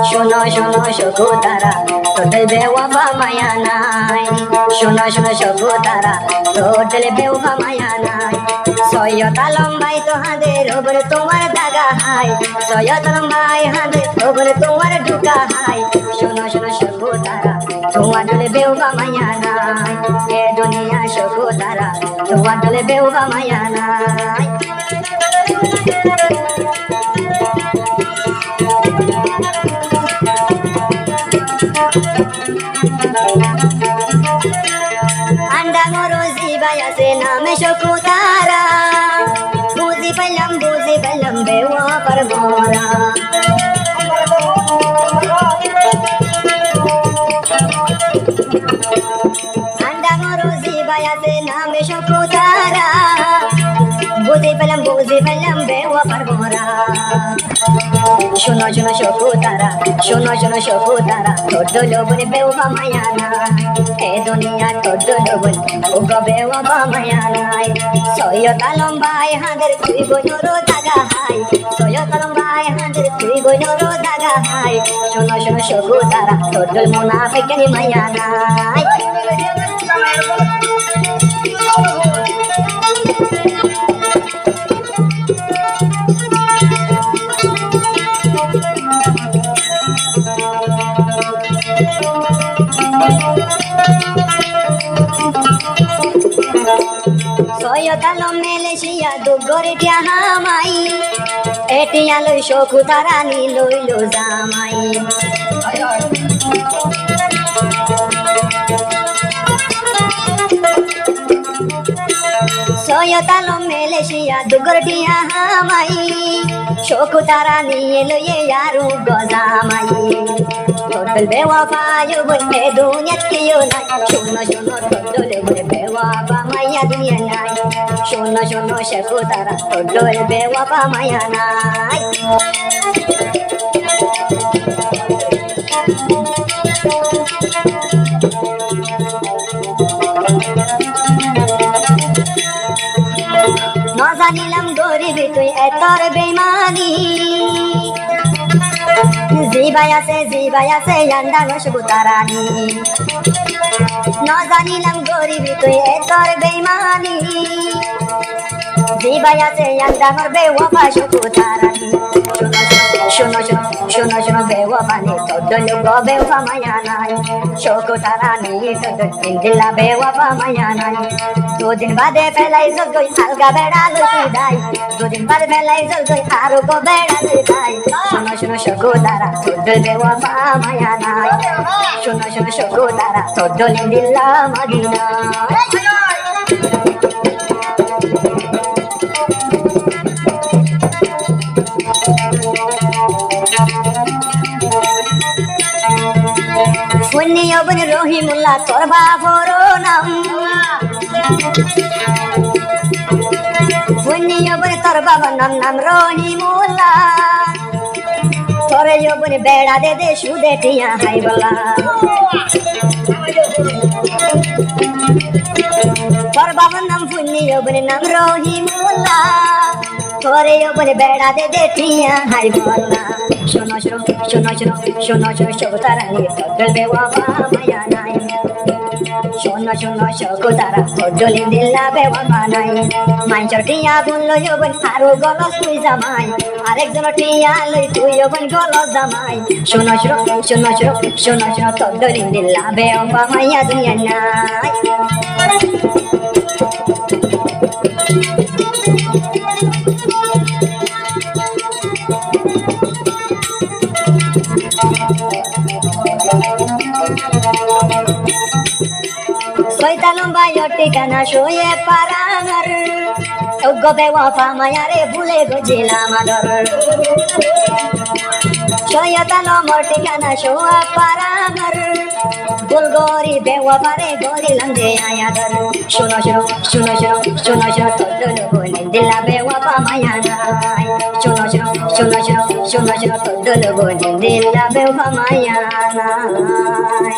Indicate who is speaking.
Speaker 1: শোনো শোনো সখু তারা তোদের বেওয়াফা মায়া নাই। শোনো শোনো সখু তারা তোদের বেওয়াফা মায়া নাই। সৈয়দ আলম ভাই তোহাদের ওপরে তোমার দাগা হাই। সৈয়দ আলম ভাই হাদের ওপরে তোমার ঢুকা হাই। শোনো শোনো সখু তারা তোমাদের বেওয়াফা মায়া নাই। এ দুনিয়া সখু তারা তোমাদের বেওয়াফা মায়া নাই। আন্ডা মরো জিবাই আছে নামে সখু তারা। বুঝি পাইলাম বেওয়াফার মরা। আন্ডা মরো জিবাই আছে নামে সখু তারা। বুঝি পাইলাম বেওয়াফার মরা। শোনো শোনো সখু তারা শোনো শোনো সখু তারা তোর লোবনে বেওয়াফা মায়া নাই। এ দুনিয়া তোর লোবনে ওগো বেওয়াফা মায়া নাই। সৈয়দ আলম ভাই হাদের তুই বইনরো দাগা হাই। সৈয়দ আলম ভাই হাদের তুই বইনরো দাগা হাই। শোনো শোনো সখু তারা তোর মুনাফিকের মায়া নাই। সৈয়দ আলম মেলেশিয়া দুগরে হামাই। এটিয়া লই সখু তারা নি লইল জামাই। সৈয়দ আলম মেলেশিয়া দুগরে হামাই। সখু তারা নিয়ে লইয়ে আরু গজামাই। তোর বেওয়াফা বলবে দুনিয়া কেউ নাই। শোনো শোনো তোর বেওয়াফা মায়া দুনিয়া নাই। শোনো শোনো সখু তারা তোর বেওয়াফা মায়া নাই। না জানিলাম গরিবি তুই এতর বেমানি। জিবাই আছে আন্ডানো সখু তারানি। না জানিলাম গরিবি তুই এতর বেমানি। জিবাই আছে আন্ডানোর বেওয়াফা সখু তারানি। শোনো শোনো শোনো শোনো বেওয়াফা নি তোর লোক বেওয়াফা মায়া নাই। সখু তারানি তোর দিলা বেওয়াফা মায়া নাই। দুদিন বাদে ফেলাই জল গই আলগা বেড়া লই দাই। দুদিন বাদে ফেলাই জল গই আরো গো বেড়া লই দাই। শোনো শোনো সখু তারা তোর বেওয়াফা মায়া নাই। শোনো শোনো সখু তারা তোর দিলা মদিনা। বনি রহিমুল্লাহ তোর বাবর নাম। বনি তোর বাবার নাম রহিমুল্লাহ। তোরে বনি বেড়া দে সুদে টিয়া হাই বলা। তোর বাবার নাম বনি নাম রহিমুল্লাহ। তোরে বনি বেড়া দে টিয়া হাই বলা। শোনো শোনো শোনো শোনো শোনো শোনো সখু তারা নিয়ে তোর বেওয়াফা মায়া নাই। শোনো শোনো সখু তারা তোর দিলা বেওয়াফা নাই। মাইনচর টিয়া বললো যৌবন আরো গলস তুই জামাই। আরেকজন টিয়া লই তুই যৌবন গলস জামাই। শোনো শোনো শোনো শোনো শোনো শোনো তোর দিলা বেওয়াফা মায়া দুনিয়া নাই। শয়তান ভাইয়ের ঠিকানা শুয়ে পারাঙর। ওগো বেওয়াফা মায়া রে ভুলে গেছিলাম আদর। শয়তান মোর ঠিকানা শুয়ে পারাঙর। গোলগরি বেওয়াফা রে গরিলাম যে আয়াদর। শোনো শোনো শোনো শোনো শোনো শোনো তোর বনি দিলা বেওয়াফা মায়া নাই। শোনো শোনো শোনো শোনো শোনো শোনো তোর বনি দিলা বেওয়াফা মায়া নাই।